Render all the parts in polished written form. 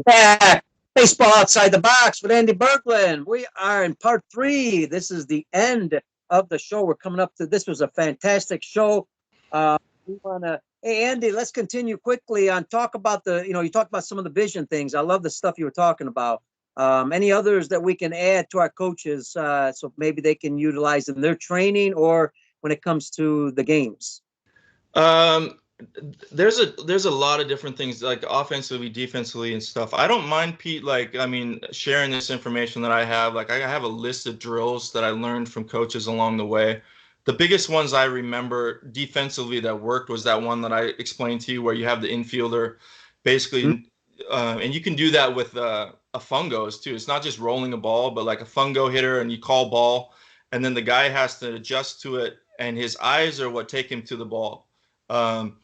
Yeah, baseball outside the box with Andy Berglund. We are in part three. This is the end of the show. We're coming up to this was a fantastic show. We want to, hey Andy, let's continue quickly on talk about you talked about some of the vision things. I love the stuff you were talking about. Any others that we can add to our coaches so maybe they can utilize in their training or when it comes to the games? Um, there's a lot of different things like offensively, defensively, and stuff. I don't mind Pete. Like, I mean, sharing this information that I have. Like, I have a list of drills that I learned from coaches along the way. The biggest ones I remember defensively that worked was that one that I explained to you, where you have the infielder, basically, and you can do that with a fungos too. It's not just rolling a ball, but like a fungo hitter, and you call ball, and then the guy has to adjust to it, and his eyes are what take him to the ball. Um,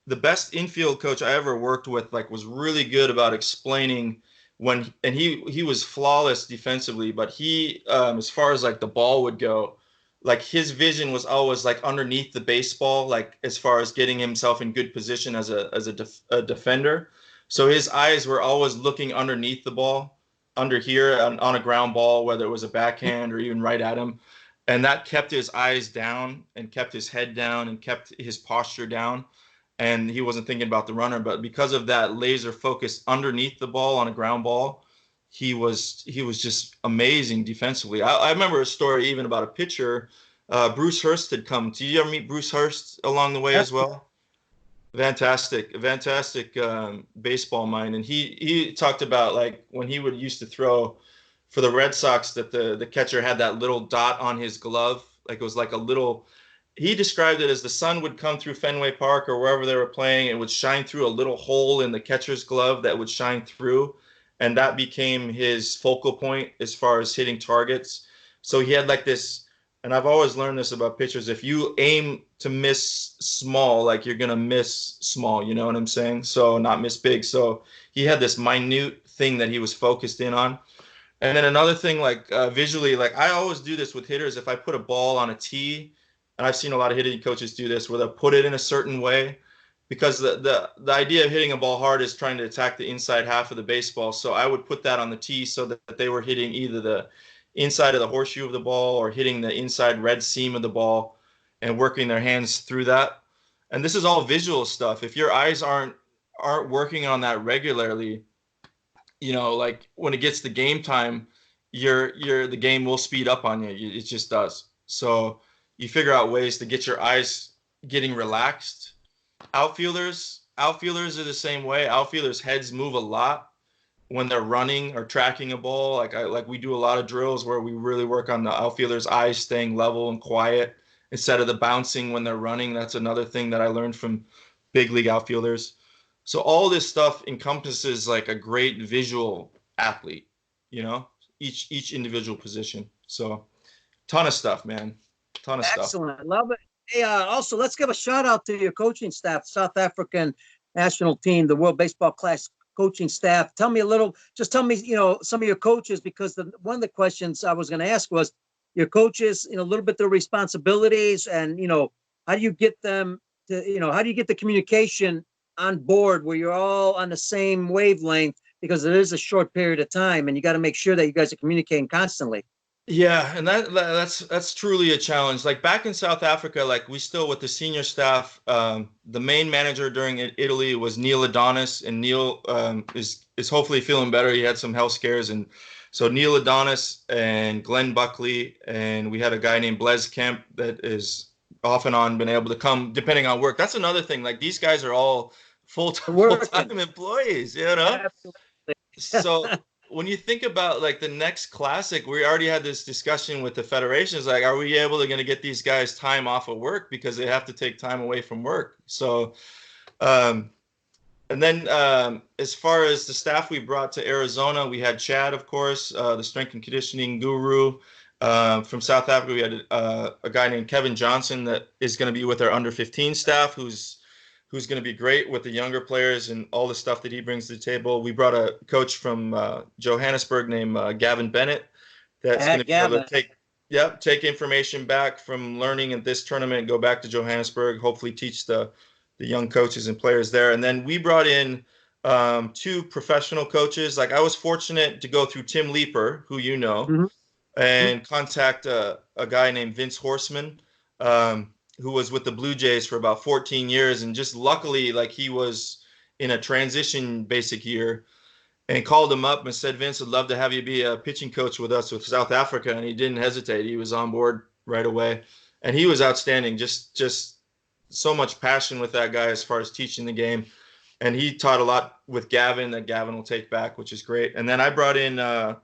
the best infield coach I ever worked with like was really good about explaining when, and he was flawless defensively, but he as far as like the ball would go, like his vision was always like underneath the baseball, like as far as getting himself in good position as a defender. So his eyes were always looking underneath the ball, under here on a ground ball, whether it was a backhand or even right at him, and that kept his eyes down and kept his head down and kept his posture down, and he wasn't thinking about the runner. But because of that laser focus underneath the ball on a ground ball, he was just amazing defensively. I remember a story even about a pitcher. Bruce Hurst had come. Did you ever meet Bruce Hurst along the way as well? Fantastic baseball mind. And he talked about like when he would used to throw for the Red Sox, that the catcher had that little dot on his glove, like it was like a little. He described it as the sun would come through Fenway Park or wherever they were playing. It would shine through a little hole in the catcher's glove that would shine through, and that became his focal point as far as hitting targets. So he had like this, and I've always learned this about pitchers. If you aim to miss small, like you're gonna miss small, you know what I'm saying? So not miss big. So he had this minute thing that he was focused in on. And then another thing, like visually, like I always do this with hitters. If I put a ball on a tee, and I've seen a lot of hitting coaches do this, where they'll put it in a certain way, because the idea of hitting a ball hard is trying to attack the inside half of the baseball. So I would put that on the tee so that they were hitting either the inside of the horseshoe of the ball or hitting the inside red seam of the ball, and working their hands through that. And this is all visual stuff. If your eyes aren't working on that regularly, like when it gets to game time, the game will speed up on you. It just does. So you figure out ways to get your eyes getting relaxed. Outfielders are the same way. Outfielders' heads move a lot when they're running or tracking a ball. Like we do a lot of drills where we really work on the outfielders' eyes staying level and quiet instead of the bouncing when they're running. That's another thing that I learned from big league outfielders. So all this stuff encompasses like a great visual athlete, you know, each individual position. So ton of stuff, man. Ton of stuff. Excellent. Love it. Hey, also, let's give a shout out to your coaching staff, South African national team, the World Baseball Class coaching staff. Just tell me, some of your coaches, because one of the questions I was going to ask was your coaches, a little bit their responsibilities and, how do you get them how do you get the communication on board where you're all on the same wavelength because it is a short period of time and you got to make sure that you guys are communicating constantly. Yeah, and that's truly a challenge. Like back in South Africa, like we still with the senior staff, the main manager during Italy was Neil Adonis, and Neil is hopefully feeling better. He had some health scares, and so Neil Adonis and Glenn Buckley, and we had a guy named Blaise Kemp that is off and on been able to come depending on work. That's another thing. Like these guys are all Working. full-time employees, you know? Absolutely. So when you think about like the next classic, we already had this discussion with the federations. Like, are we able to going to get these guys time off of work because they have to take time away from work? So, um, and then as far as the staff we brought to Arizona, we had Chad, of course, the strength and conditioning guru. From South Africa, we had a guy named Kevin Johnson that is going to be with our under 15 staff, who's going to be great with the younger players and all the stuff that he brings to the table. We brought a coach from Johannesburg named Gavin Bennett that's going to be able Gavin. to take information back from learning at this tournament, go back to Johannesburg, hopefully teach the young coaches and players there. And then we brought in two professional coaches. Like I was fortunate to go through Tim Leeper, who you know, Hmm. and contact a guy named Vince Horseman, who was with the Blue Jays for about 14 years. And just luckily, like he was in a transition basic year and called him up and said, Vince, I'd love to have you be a pitching coach with us with South Africa. And he didn't hesitate. He was on board right away. And he was outstanding. Just so much passion with that guy as far as teaching the game. And he taught a lot with Gavin that Gavin will take back, which is great. And then I brought in a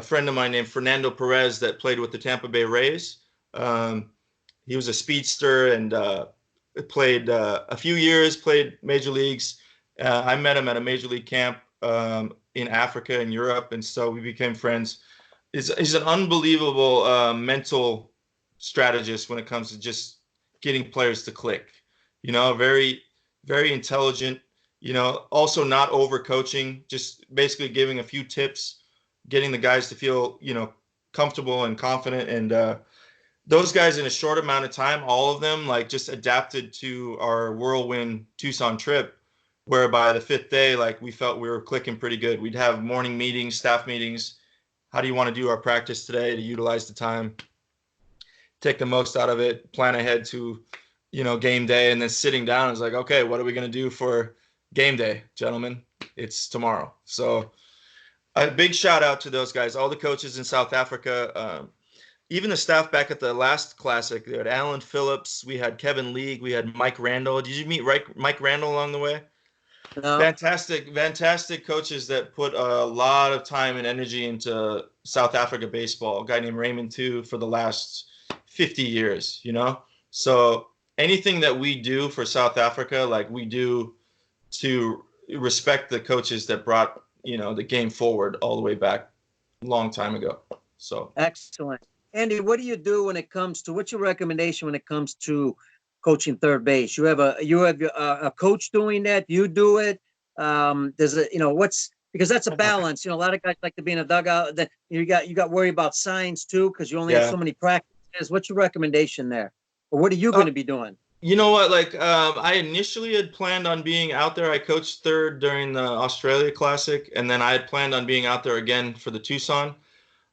friend of mine named Fernando Perez that played with the Tampa Bay Rays. He was a speedster and played a few years, played major leagues. I met him at a major league camp in Africa and Europe, and so we became friends. He's an unbelievable mental strategist when it comes to just getting players to click. You know, very, very intelligent. You know, also not over coaching, just basically giving a few tips, getting the guys to feel, you know, comfortable and confident. And those guys in a short amount of time, all of them like just adapted to our whirlwind Tucson trip, where by the fifth day, like we felt we were clicking pretty good. We'd have morning meetings, staff meetings. How do you want to do our practice today to utilize the time, take the most out of it, plan ahead to, you know, game day, and then sitting down is like, okay, what are we going to do for game day, gentlemen? It's tomorrow. So a big shout out to those guys, all the coaches in South Africa, even the staff back at the last classic. We had Alan Phillips, we had Kevin League, we had Mike Randall. Did you meet Mike Randall along the way? No. Fantastic coaches that put a lot of time and energy into South Africa baseball. A guy named Raymond too for the last 50 years, you know? So anything that we do for South Africa, like we do to respect the coaches that brought, you know, the game forward all the way back a long time ago. So Excellent. Andy, what do you do when it comes to, what's your recommendation when it comes to coaching third base? You have a coach doing that. You do it. Does it, you know, what's, because that's a balance. You know, a lot of guys like to be in a dugout. That you got worry about signs too, because you only have yeah. so many practices. What's your recommendation there, or what are you going to be doing? You know what? Like, I initially had planned on being out there. I coached third during the Australia Classic, and then I had planned on being out there again for the Tucson.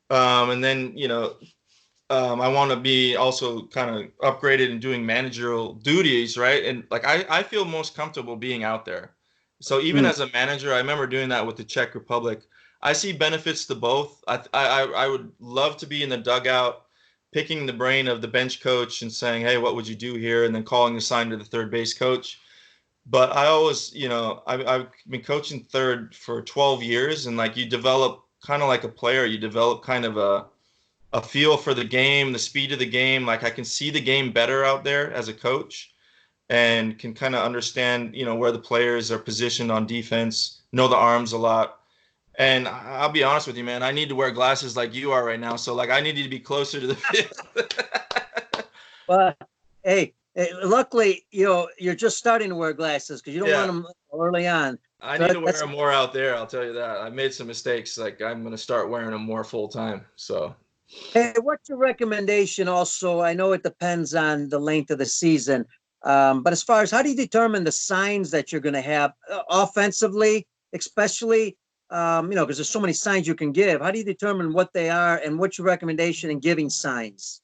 And then, you know, I want to be also kind of upgraded and doing managerial duties, right? And like, I feel most comfortable being out there. So even Hmm. as a manager, I remember doing that with the Czech Republic. I see benefits to both. I would love to be in the dugout, picking the brain of the bench coach and saying, hey, what would you do here? And then calling the sign to the third base coach. But I always, you know, I've been coaching third for 12 years, and like you develop kind of like a player, you develop kind of a feel for the game, the speed of the game. Like I can see the game better out there as a coach and can kind of understand, you know, where the players are positioned on defense, know the arms a lot. And I'll be honest with you, man, I need to wear glasses like you are right now. So like I need to be closer to the field. Well, luckily, you know, you're just starting to wear glasses because you don't want Yeah. them early on. I So need to wear that's, them more out there. I'll tell you that. I made some mistakes. Like I'm going to start wearing them more full time. So hey, what's your recommendation also? I know it depends on the length of the season, but as far as how do you determine the signs that you're going to have offensively, especially, you know, because there's so many signs you can give. How do you determine what they are, and what's your recommendation in giving signs?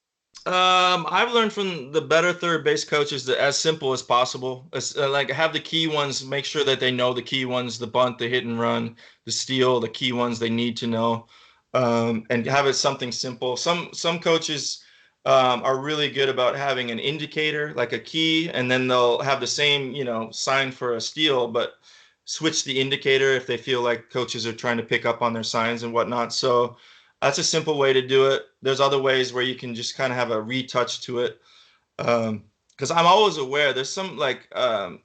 I've learned from the better third base coaches that as simple as possible, like have the key ones, make sure that they know the key ones, the bunt, the hit and run, the steal, the key ones they need to know, and have it something simple. Some coaches are really good about having an indicator, like a key, and then they'll have the same, you know, sign for a steal, but switch the indicator if they feel like coaches are trying to pick up on their signs and whatnot. So that's a simple way to do it. There's other ways where you can just kind of have a retouch to it. Because I'm always aware there's some like I'm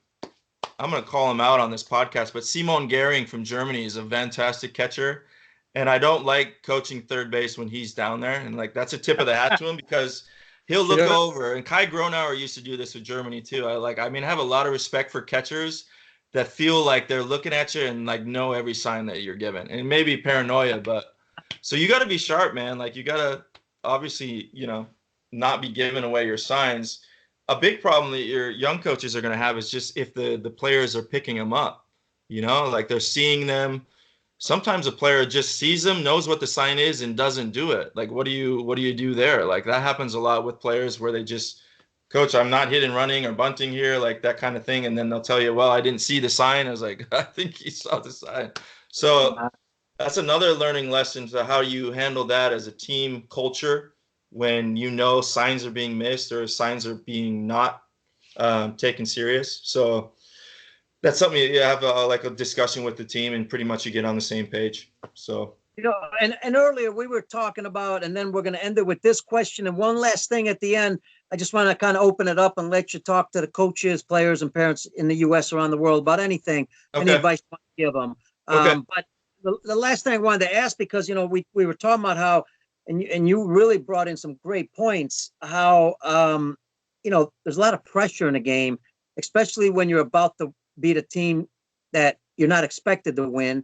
gonna call him out on this podcast, but Simon Gehring from Germany is a fantastic catcher, and I don't like coaching third base when he's down there. And like that's a tip of the hat to him because he'll look Sure. over. And Kai Gronauer used to do this with Germany too. I mean, I have a lot of respect for catchers that feel like they're looking at you and like know every sign that you're given. And maybe paranoia, but so you got to be sharp, man. Like you got to obviously, you know, not be giving away your signs. A big problem that your young coaches are going to have is just if the players are picking them up. You know, like they're seeing them. Sometimes a player just sees them, knows what the sign is, and doesn't do it. Like, what do you do there? Like that happens a lot with players where they just, coach, I'm not hit and running or bunting here, like that kind of thing. And then they'll tell you, well, I didn't see the sign. I was like, I think you saw the sign. So that's another learning lesson to how you handle that as a team culture when you know signs are being missed or signs are being not taken serious. So that's something you have like a discussion with the team and pretty much you get on the same page. So You know, and earlier we were talking about, and then we're going to end it with this question. And one last thing at the end, I just want to kind of open it up and let you talk to the coaches, players, and parents in the U.S. around the world about anything, any okay, advice you want to give them. okay, But the last thing I wanted to ask, because, you know, we were talking about how, and you really brought in some great points, how, you know, there's a lot of pressure in the game, especially when you're about to beat a team that you're not expected to win,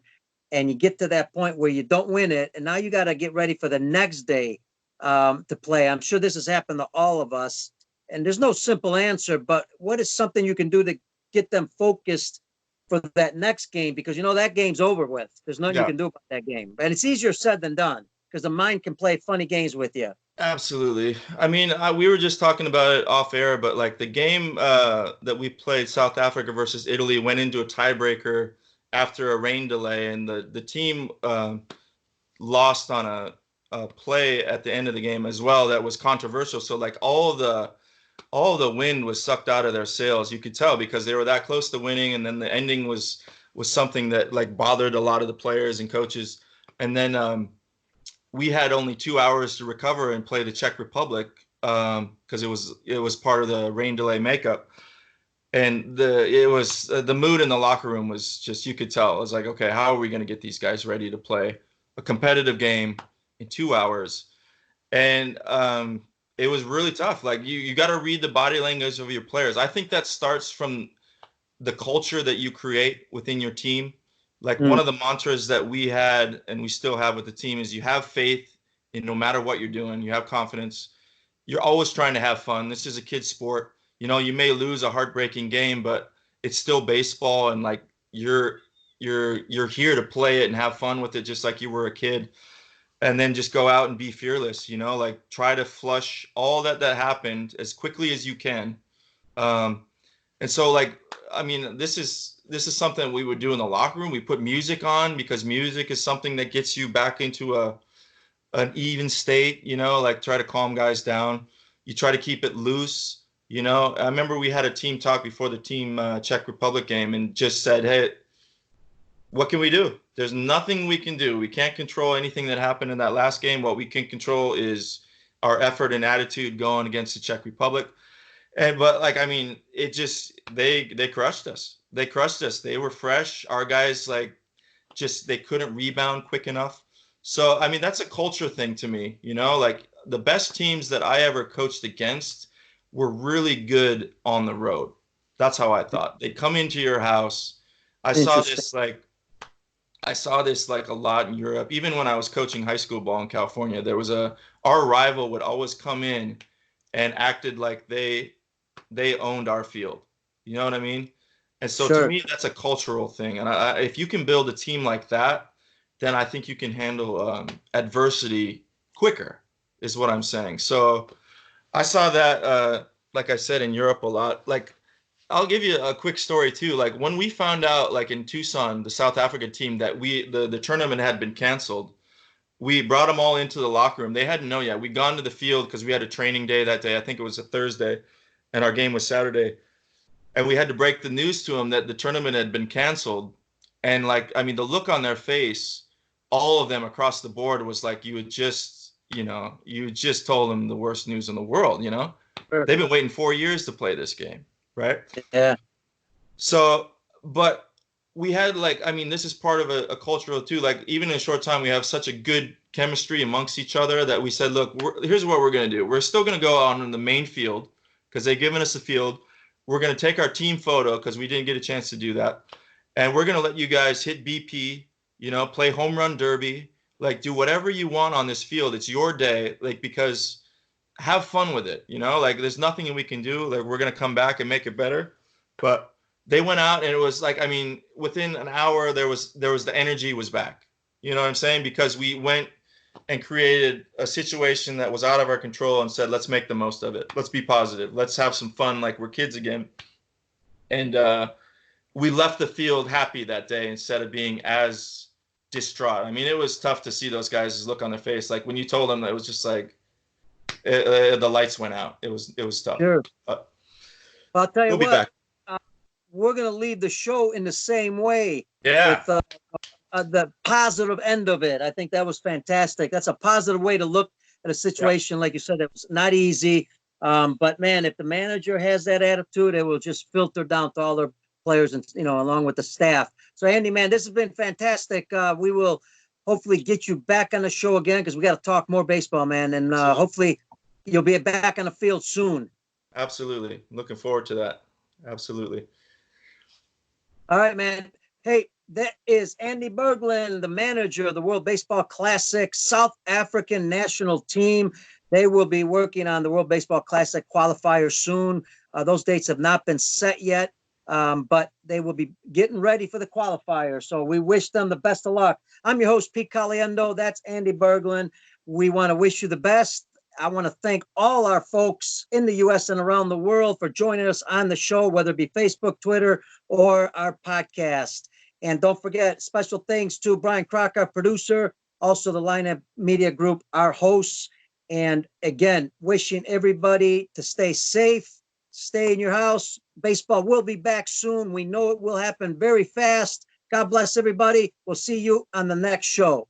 and you get to that point where you don't win it, and now you got to get ready for the next day to play. I'm sure this has happened to all of us, and there's no simple answer, but what is something you can do to get them focused for that next game? Because, you know, that game's over with. There's nothing you yeah, can do about that game. And it's easier said than done because the mind can play funny games with you. absolutely. I mean, we were just talking about it off air, but like the game that we played, South Africa versus Italy, went into a tiebreaker after a rain delay, and the team lost on a play at the end of the game as well that was controversial. So like all the wind was sucked out of their sails. You could tell because they were that close to winning, and then the ending was something that like bothered a lot of the players and coaches. And then we had only 2 hours to recover and play the Czech Republic because it was part of the rain delay makeup. And the mood in the locker room was just, you could tell. It was like, okay, how are we going to get these guys ready to play a competitive game in 2 hours? And it was really tough. Like you got to read the body language of your players. I think that starts from the culture that you create within your team. Like one Mm, of the mantras that we had and we still have with the team is you have faith in no matter what you're doing, you have confidence. You're always trying to have fun. This is a kid's sport. You know, you may lose a heartbreaking game, but it's still baseball, and like you're here to play it and have fun with it just like you were a kid. And then just go out and be fearless, you know, like try to flush all that happened as quickly as you can. Um, and so like, I mean, this is something we would do in the locker room. We put music on because music is something that gets you back into an even state, you know, like try to calm guys down. You try to keep it loose, you know. I remember we had a team talk before the team Czech Republic game and just said, hey, what can we do? There's nothing we can do. We can't control anything that happened in that last game. What we can control is our effort and attitude going against the Czech Republic. And but like I mean, it just they crushed us. They crushed us. They were fresh. Our guys like just they couldn't rebound quick enough. So I mean, that's a culture thing to me, you know, like the best teams that I ever coached against were really good on the road. That's how I thought. They come into your house. I saw interesting. this like I saw this like a lot in Europe. Even when I was coaching high school ball in California, there was our rival would always come in and acted like they owned our field. You know what I mean? And so to Sure. me, that's a cultural thing. And if you can build a team like that, then I think you can handle adversity quicker, is what I'm saying. So I saw that, like I said, in Europe a lot. Like I'll give you a quick story too. Like when we found out, like in Tucson, the South Africa team that the tournament had been canceled, we brought them all into the locker room. They hadn't known yet. We'd gone to the field because we had a training day that day. I think it was a Thursday, and our game was Saturday. And we had to break the news to them that the tournament had been canceled. And like, I mean, the look on their face, all of them across the board was like you just told them the worst news in the world. You know, Sure. they've been waiting 4 years to play this game, right? Yeah. So, but we had like, I mean, this is part of a cultural too. Like, even in a short time, we have such a good chemistry amongst each other that we said, look, here's what we're going to do. We're still going to go on in the main field because they've given us a field. We're going to take our team photo because we didn't get a chance to do that. And we're going to let you guys hit BP, you know, play home run derby, like do whatever you want on this field. It's your day, like, because have fun with it, you know, like there's nothing we can do. Like, we're going to come back and make it better. But they went out and it was like, I mean, within an hour, there was the energy was back. You know what I'm saying? Because we went and created a situation that was out of our control and said, let's make the most of it. Let's be positive. Let's have some fun like we're kids again. And we left the field happy that day instead of being as distraught. I mean, it was tough to see those guys' look on their face. Like when you told them, it was just like the lights went out. It was tough. Sure. But I'll tell you we'll be what, back. we're going to leave the show in the same way. Yeah. With the positive end of it. I think that was fantastic. That's a positive way to look at a situation. Like you said, it was not easy. But man, if the manager has that attitude, it will just filter down to all their players and, you know, along with the staff. So Andy, man, this has been fantastic. We will hopefully get you back on the show again, because we got to talk more baseball, man. And hopefully you'll be back on the field soon. Absolutely. Looking forward to that. Absolutely. All right, man. Hey, that is Andy Berglund, the manager of the World Baseball Classic South African national team. They will be working on the World Baseball Classic qualifier soon. Those dates have not been set yet, but they will be getting ready for the qualifier. So we wish them the best of luck. I'm your host, Pete Caliendo. That's Andy Berglund. We want to wish you the best. I want to thank all our folks in the U.S. and around the world for joining us on the show, whether it be Facebook, Twitter, or our podcast. And don't forget, special thanks to Brian Crocker, our producer, also the Lineup Media Group, our hosts. And again, wishing everybody to stay safe, stay in your house. Baseball will be back soon. We know it will happen very fast. God bless everybody. We'll see you on the next show.